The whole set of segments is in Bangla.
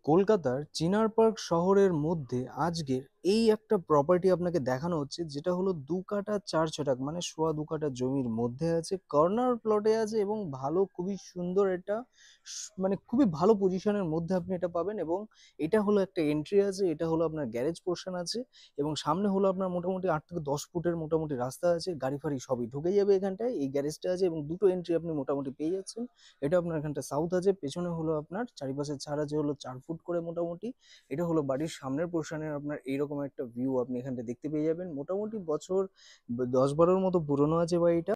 কলকাতার চিনার পার্ক শহরের মধ্যে আজকের এই একটা প্রপার্টি আপনাকে দেখানো হচ্ছে, যেটা হলো 2 কাঠা 4 ছটাক মানে সোয়া 2 কাঠা জমির মধ্যে আছে, কর্নার প্লটে আছে এবং ভালো খুবই সুন্দর এটা মানে খুবই ভালো পজিশনের মধ্যে আপনি এটা পাবেন। এবং এটা হলো একটা এন্ট্রি আছে, এটা হলো আপনার গ্যারেজ পোর্শন আছে এবং সামনে হলো আপনার মোটামুটি 8 থেকে 10 ফুটের মোটামুটি রাস্তা আছে, গাড়ি ফাড়ি সবই ঢুকে যাবে এখানটায়। এই গ্যারেজটা আছে এবং দুটো এন্ট্রি আপনি মোটামুটি পেয়ে যাচ্ছেন। এটা আপনার এখানটা সাউথ আছে, পেছনে হলো আপনার চারিপাশে ছাড় আছে হলো 4 ফুট করে মোটামুটি। এটা হলো বাড়ির সামনের পোর্শনের আপনার এইরকম একটা ভিউ আপনি এখানটা দেখতে পেয়ে যাবেন। মোটামুটি বছর 10-12-র মতো পুরনো আছে বাড়িটা।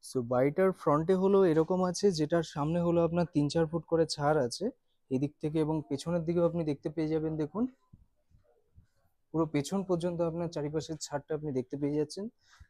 সো বাড়িটার ফ্রন্টে হলো এরকম আছে, যেটার সামনে হলো আপনার 3-4 ফুট করে ছাড় আছে এদিক থেকে, এবং পেছনের দিকেও আপনি দেখতে পেয়ে যাবেন। দেখুন পুরো পেছন পর্যন্ত আপনার চারিপাশের ছাদটা আপনি দেখতে পেয়ে যাচ্ছেন।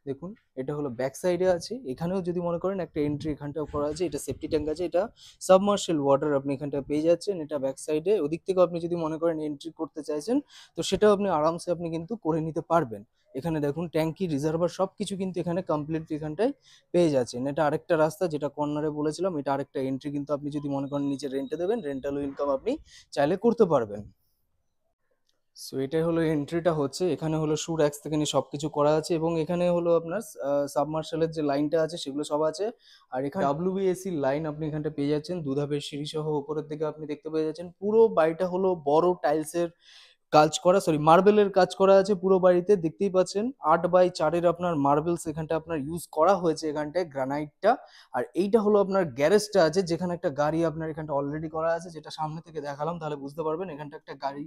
দেখুন এটা হলো ব্যাক সাইডে আছে, এখানেও যদি মনে করেন একটা এন্ট্রি এখানটাও করা আছে, এটা সেফটি ট্যাঙ্ক আছে, এটা সাবমার্শাল ওয়াটার আপনি এখানটা পেয়ে যাচ্ছেন। এটা ব্যাক সাইডে, ওদিক থেকেও আপনি যদি মনে করেন এন্ট্রি করতে চাইছেন তো সেটাও আপনি আরামসে আপনি কিন্তু করে নিতে পারবেন। এখানে দেখুন ট্যাঙ্কি রিজার্ভার সবকিছু কিন্তু এখানে কমপ্লিট এখানটায় পেয়ে যাচ্ছেন। এটা আরেকটা রাস্তা যেটা কর্নারে বলেছিলাম, এটা আরেকটা এন্ট্রি কিন্তু আপনি যদি মনে করেন নিচে রেন্টে দেবেন, রেন্টাল ইনকাম আপনি চাইলে করতে পারবেন। সো এটাই হলো এন্ট্রিটা হচ্ছে, এখানে হলো শু র্যাক্স থেকে নিয়ে সবকিছু করা আছে এবং এখানে হলো আপনার সাবমার্শালের যে লাইনটা আছে সেগুলো সব আছে। আর এখানে ডাব্লিউবিএসসি লাইন আপনি এখানটা পেয়ে যাচ্ছেন, দুধাপের সিঁড়ি সহ উপরের দিকে আপনি দেখতে পেয়ে যাচ্ছেন। পুরো বাড়িটা হলো বড় টাইলসের কাজ করা, সরি মার্বেলের কাজ করা আছে পুরো বাড়িতে, দেখতেই পাচ্ছেন 8x4-এর আপনার মার্বেলস এখানটা আপনার ইউজ করা হয়েছে এখানটায়, গ্রানাইটটা। আর এইটা হলো আপনার গ্যারেজটা আছে, যেখানে একটা গাড়ি আপনার এখানটা অলরেডি করা আছে, যেটা সামনে থেকে দেখালাম তাহলে বুঝতে পারবেন। এখানটা একটা গাড়ি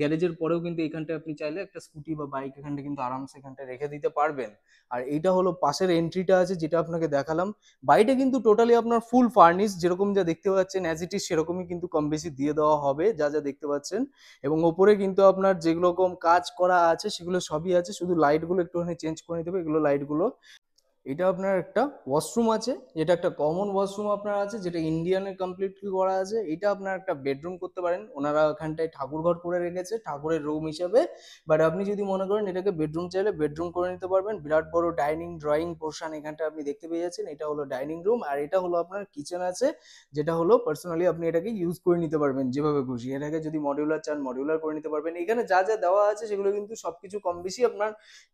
গ্যারেজের পরেও কিন্তু এখানটা আপনি চাইলে একটা স্কুটি বা বাইক এখানটা কিন্তু আরামসে এখানটা রেখে দিতে পারবেন। আর এইটা হলো পাশের এন্ট্রিটা আছে যেটা আপনাকে দেখালাম। বাড়িটা কিন্তু টোটালি আপনার ফুল ফার্নিশ, যেরকম যা দেখতে পাচ্ছেন অ্যাজ ইট ইজ সেরকমই কিন্তু কম বেশি দিয়ে দেওয়া হবে, যা যা দেখতে পাচ্ছেন। এবং ওপরে কিন্তু আপনার যেগুলো রকম কাজ করা আছে সেগুলো সবই আছে, শুধু লাইটগুলো একটুখানি চেঞ্জ করে নিতে হবে, এগুলো লাইটগুলো। এটা আপনার একটা ওয়াশরুম আছে, যেটা একটা কমন ওয়াশরুম আপনার আছে, যেটা ইন্ডিয়ানের কমপ্লিটলি করা আছে। এটা আপনার একটা বেডরুম করতে পারেন, ওনারা ওখানটায় ঠাকুর ঘর করে রেখেছে ঠাকুরের রুম হিসাবে। বাট আপনি যদি মনে করেন এটাকে বেডরুম চাইলে বেডরুম করে নিতে পারবেন। বিরাট বড় ডাইনিং ড্রয়িং পোর্শন এখানটা আপনি দেখতে পেয়ে যাচ্ছেন, এটা হলো ডাইনিং রুম। আর এটা হলো আপনার কিচেন আছে, যেটা হলো পার্সোনালি আপনি এটাকে ইউজ করে নিতে পারবেন যেভাবে খুশি। এটাকে যদি মডিউলার চান মডিউলার করে নিতে পারবেন। এখানে যা যা দেওয়া আছে সেগুলো কিন্তু সবকিছু কম বেশি আপনার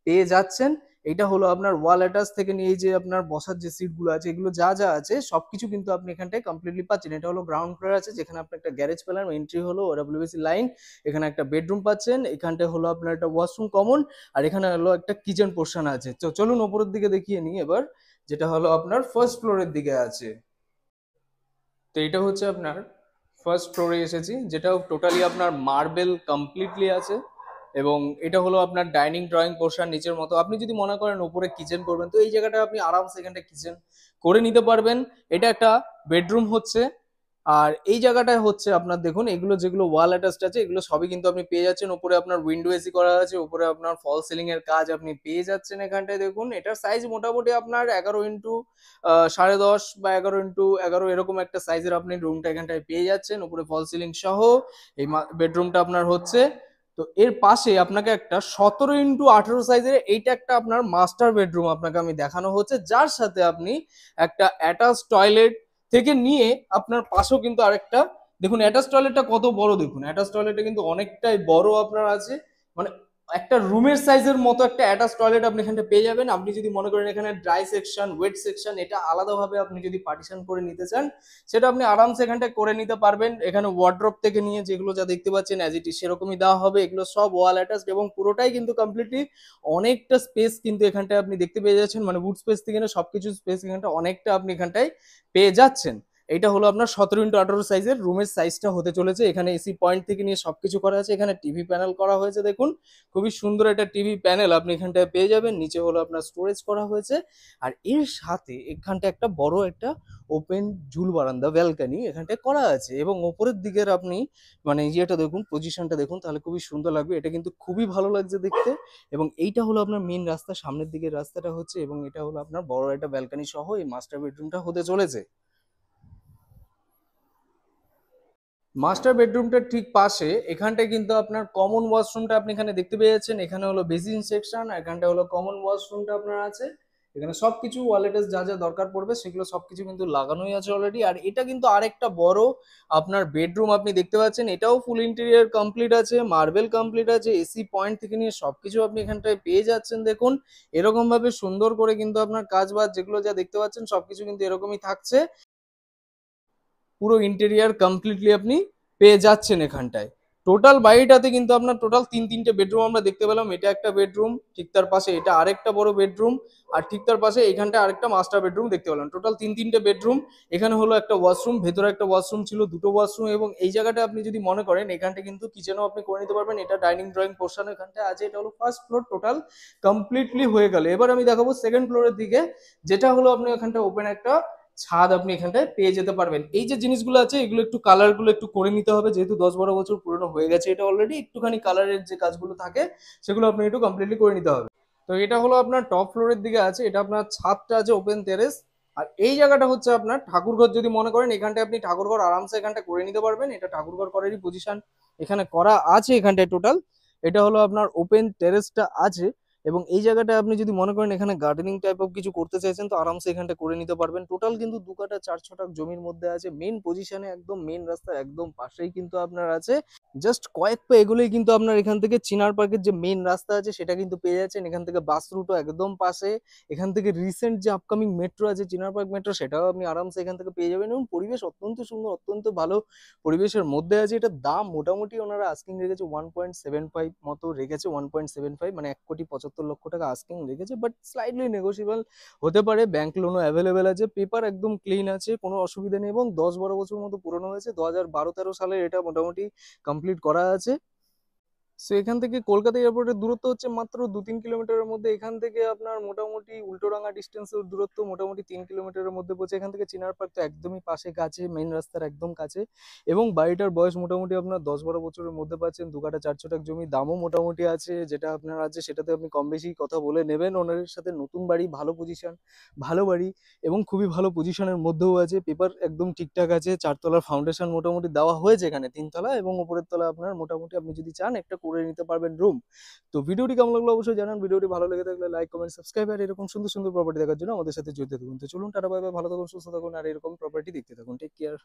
পেয়ে যাচ্ছেন। এটা হলো আপনার ওয়াল অ্যাটাচ থেকে নিয়ে এই যে আপনার বসার যে সিট গুলো আছে, এগুলো যা যা আছে সবকিছু কিন্তু আপনি এখানটায় কমপ্লিটলি পাচ্ছেন। এটা হলো গ্রাউন্ড ফ্লোর আছে, যেখানে আপনি একটা গ্যারেজ পেলেন, এন্ট্রি হলো ওডব্লিউবিসি লাইন। এখানে একটা বেডরুম পাচ্ছেন, এখানটায় হলো আপনার একটা ওয়াশরুম কমন, আর এখানে হলো একটা কিচেন পোর্শন আছে। তো চলুন ওপরের দিকে দেখিয়ে নিই এবার, যেটা হলো আপনার ফার্স্ট ফ্লোরের দিকে আছে। তো এটা হচ্ছে আপনার ফার্স্ট ফ্লোরে এসেছি, যেটা টোটালি আপনার মার্বেল কমপ্লিটলি আছে। এবং এটা হলো আপনার ডাইনিং ড্রয়িং পোর্শন নিচের মতো। আপনি যদি মনে করেন উপরে কিচেন করবেন তো এই জায়গাটা আপনি আরামসে এখানটা কিচেন করে নিতে পারবেন। এটা একটা বেডরুম হচ্ছে। আর এই জায়গাটায় হচ্ছে আপনার দেখুন, এগুলো যেগুলো ওয়াল অ্যাটাচড আছে এগুলো সবই কিন্তু আপনি পেয়ে যাচ্ছেন। উপরে আপনার উইন্ডো এসি করা আছে, উপরে আপনার ফল সিলিং এর কাজ আপনি পেয়ে যাচ্ছেন এখানটায়। দেখুন এটার সাইজ মোটামুটি আপনার 11x10.5 বা 11x11 এরকম একটা সাইজের আপনি রুমটা এখানটায় পেয়ে যাচ্ছেন, উপরে ফল সিলিং সহ এই বেডরুমটা আপনার হচ্ছে। তো এর পাশে আপনাকে একটা 17x18 সাইজের এইটা একটা আপনার মাস্টার বেডরুম আপনাকে আমি দেখানো হচ্ছে, যার সাথে আপনি একটা অ্যাটাচ টয়লেট থেকে নিয়ে আপনার পাশেও কিন্তু আরেকটা, দেখুন অ্যাটাচ টয়লেটটা কত বড়, দেখুন অ্যাটাচ টয়লেটটা কিন্তু অনেকটাই বড় আপনার আছে। মানে একটা রুমের সাইজের মতো একটা অ্যাটাচ টয়লেট আপনি এখানে পেয়ে যাবেন। আপনি যদি মনে করেন এখানে ড্রাই সেকশন ওয়েট সেকশন এটা আলাদাভাবে আপনি যদি পার্টিশন করে নিতে চান, সেটা আপনি আরামসে এখানটা করে নিতে পারবেন। এখানে ওয়ার্ড্রপ থেকে নিয়ে যেগুলো যা দেখতে পাচ্ছেন অ্যাজ ইট ইজ সেরকমই দেওয়া হবে, এগুলো সব ওয়াল অ্যাটাচড এবং পুরোটাই কিন্তু কমপ্লিটলি অনেকটা স্পেস কিন্তু এখানটায় আপনি দেখতে পেয়ে যাচ্ছেন। মানে উড স্পেস থেকে না সবকিছু স্পেস এখানটা অনেকটা আপনি এখানটায় পেয়ে যাচ্ছেন। এটা হলো আপনার 17x18 সাইজের রুমের সাইজটা হতে চলেছে। এখানে এসি পয়েন্ট থেকে নিয়ে সবকিছু করা আছে, এখানে টিভি প্যানেল করা হয়েছে, দেখুন খুবই সুন্দর একটা টিভি প্যানেল আপনি এখানটায় পেয়ে যাবেন। নিচে হলো আপনার স্টোরেজ করা হয়েছে। আর এর সাথে এখানটা একটা বড় একটা ওপেন ঝুল বারান্দা ব্যালকানি এখানটায় করা আছে, এবং ওপরের দিকের আপনি মানে ইয়েটা দেখুন, পজিশনটা দেখুন, তাহলে খুবই সুন্দর লাগবে। এটা কিন্তু খুবই ভালো লাগছে দেখতে। এবং এইটা হলো আপনার মেন রাস্তা, সামনের দিকের রাস্তাটা হচ্ছে, এবং এটা হলো আপনার বড় একটা ব্যালকানি সহ এই মাস্টার বেডরুমটা হতে চলেছে। মাস্টার বেডরুমটার ঠিক পাশে এখানটায় কিন্তু আপনার কমন ওয়াশরুমটা আপনি এখানে দেখতে পেয়ে যাচ্ছেন। এখানে হলো বেসিন সেকশন, এখানটা হলো কমন ওয়াশরুমটা আপনার আছে। এখানে সবকিছু ওয়ালেটের যা যা দরকার পড়বে সেগুলো সবকিছু কিন্তু লাগানোই আছে অলরেডি। আর এটা কিন্তু আরেকটা বড় আপনার বেডরুম আপনি দেখতে পাচ্ছেন, এটাও ফুল ইন্টেরিয়ার কমপ্লিট আছে, মার্বেল কমপ্লিট আছে, এসি পয়েন্ট থেকে নিয়ে সবকিছু আপনি এখানটায় পেয়ে যাচ্ছেন। দেখুন এরকম ভাবে সুন্দর করে কিন্তু আপনার কাজ বাজ যেগুলো যা দেখতে পাচ্ছেন সবকিছু কিন্তু এরকমই থাকছে। পুরো ইন্টেরিয়ার কমপ্লিটলি আপনি পেয়ে যাচ্ছেন এখানটায়। টোটাল বাড়িটাতে কিন্তু আপনার টোটাল তিনটে বেডরুম আমরা দেখতে পেলাম। এটা একটা বেডরুম, ঠিক তার পাশে এটা আরেকটা বড় বেডরুম, আর ঠিক তার পাশে এখানটা আরেকটা মাস্টার বেডরুম দেখতে পেলাম। টোটাল তিনটে বেডরুম। এখানে হলো একটা ওয়াশরুম, ভেতরে একটা ওয়াশরুম ছিল, দুটো ওয়াশরুম, এবং এই জায়গাটা আপনি যদি মনে করেন এখানটা কিন্তু কিচেনও আপনি করে নিতে পারবেন। এটা ডাইনিং ড্রয়িং পোর্শন এখানটা আছে। এটা হলো ফার্স্ট ফ্লোর, টোটাল কমপ্লিটলি হয়ে গেল। এবার আমি দেখাবো সেকেন্ড ফ্লোরের দিকে, যেটা হলো আপনি এখানটা ওপেন একটা ছাদ আপনি এখানটায় পেয়ে যেতে পারবেন। এই যে জিনিসগুলো আছে এগুলো একটু কালার গুলো একটু করে নিতে হবে, যেহেতু 10-12 বছর পুরনো হয়ে গেছে এটা অলরেডি। একটুখানি কালারের যে কাজগুলো থাকে সেগুলো আপনি একটু কমপ্লিটলি করে নিতে হবে। তো এটা হলো আপনার টপ ফ্লোরের দিকে আছে, এটা আপনার ছাদটা আছে ওপেন টেরেস। আর এই জায়গাটা হচ্ছে আপনার ঠাকুরঘর, যদি মনে করেন এখানটায় আপনি ঠাকুরঘর আরামসে এখানটা করে নিতে পারবেন। এটা ঠাকুরঘর করারই পজিশন এখানে করা আছে এখানটায় টোটাল। এটা হলো আপনার ওপেন টেরেসটা আছে, এবং এই জায়গাটা আপনি যদি মনে করেন এখানে গার্ডেনিং টাইপ অফ কিছু করতে চাইছেন তো আরামসে এখানটা করে নিতে পারবেন। টোটাল কিন্তু 2 কাঠা 4 ছটাক জমির মধ্যে আছে, মেন পজিশনে একদম মেন রাস্তার একদম পাশেই কিন্তু আপনার আছে। জাস্ট কয়েক পা এগুলোই কিন্তু আপনার এখান থেকে চিনার পার্কের যে মেন রাস্তা আছে সেটা কিন্তু পেয়ে যাচ্ছেন। এখান থেকে বাস রুটও একদম পাশে। এখান থেকে রিসেন্ট যে আপকামিং মেট্রো আছে চিনার পার্ক মেট্রো, সেটাও আপনি আরামসে এখান থেকে পেয়ে যাবেন। এবং পরিবেশ অত্যন্ত সুন্দর, অত্যন্ত ভালো পরিবেশের মধ্যে আছে। এটার দাম মোটামুটি ওনারা আস্কিং রেখেছে 1.75 মতো রেখেছে, 1.75 মানে 1,75,00,000 টাকা আস্কিং রেখেছে, বাট স্লাইটলি নেগোসিয়েবল হতে পারে। ব্যাংক লোনও অ্যাভেলেবেল আছে, পেপার একদম ক্লিন আছে, কোনো অসুবিধা নেই, এবং 10-12 বছর মতো পুরনো হয়েছে। 2012-13 সালে এটা মোটামুটি কমপ্লিট করা আছে। সো এখান থেকে কলকাতা এয়ারপোর্টের দূরত্ব হচ্ছে মাত্র 2-3 কিলোমিটারের মধ্যে। এখান থেকে আপনার মোটামুটি উল্টোডাঙ্গা ডিস্টেন্সের দূরত্ব মোটামুটি 3 কিলোমিটারের মধ্যে পড়ছে। এখান থেকে চিনার পার্ক তো একদমই পাশে, কাছে, মেইন রাস্তার একদম কাছে। এবং বাড়িটার বয়স মোটামুটি আপনার 10-12 বছরের মধ্যে পাচ্ছেন। 2 কাঠা 4 ছটাক জমি, দামও মোটামুটি আছে, যেটা আপনার আছে সেটাতে আপনি কম বেশি কথা বলে নেবেন ওনারের সাথে। নতুন বাড়ি, ভালো পজিশন, ভালো বাড়ি, এবং খুবই ভালো পজিশনের মধ্যেও আছে। পেপার একদম ঠিকঠাক আছে। 4 তলার ফাউন্ডেশন মোটামুটি দেওয়া হয়েছে এখানে, 3 তলা, এবং উপরের তলা আপনার মোটামুটি আপনি যদি চান একটা করে নিতে পারবেন রুম। তো ভিডিওটি কেমন লাগলো অবশ্যই জানান। ভিডিওটি ভালো লেগে থাকলে লাইক, কমেন্ট, সাবস্ক্রাইব, আর এরকম সুন্দর সুন্দর প্রপার্টি দেখার জন্য আমাদের সাথে জড়িত থাকুন। তো চলুন টাটা, বাই বাই, ভালো থাকুন, সুস্থ থাকুন, আর এরকম প্রপার্টি দেখতে থাকুন। Take care.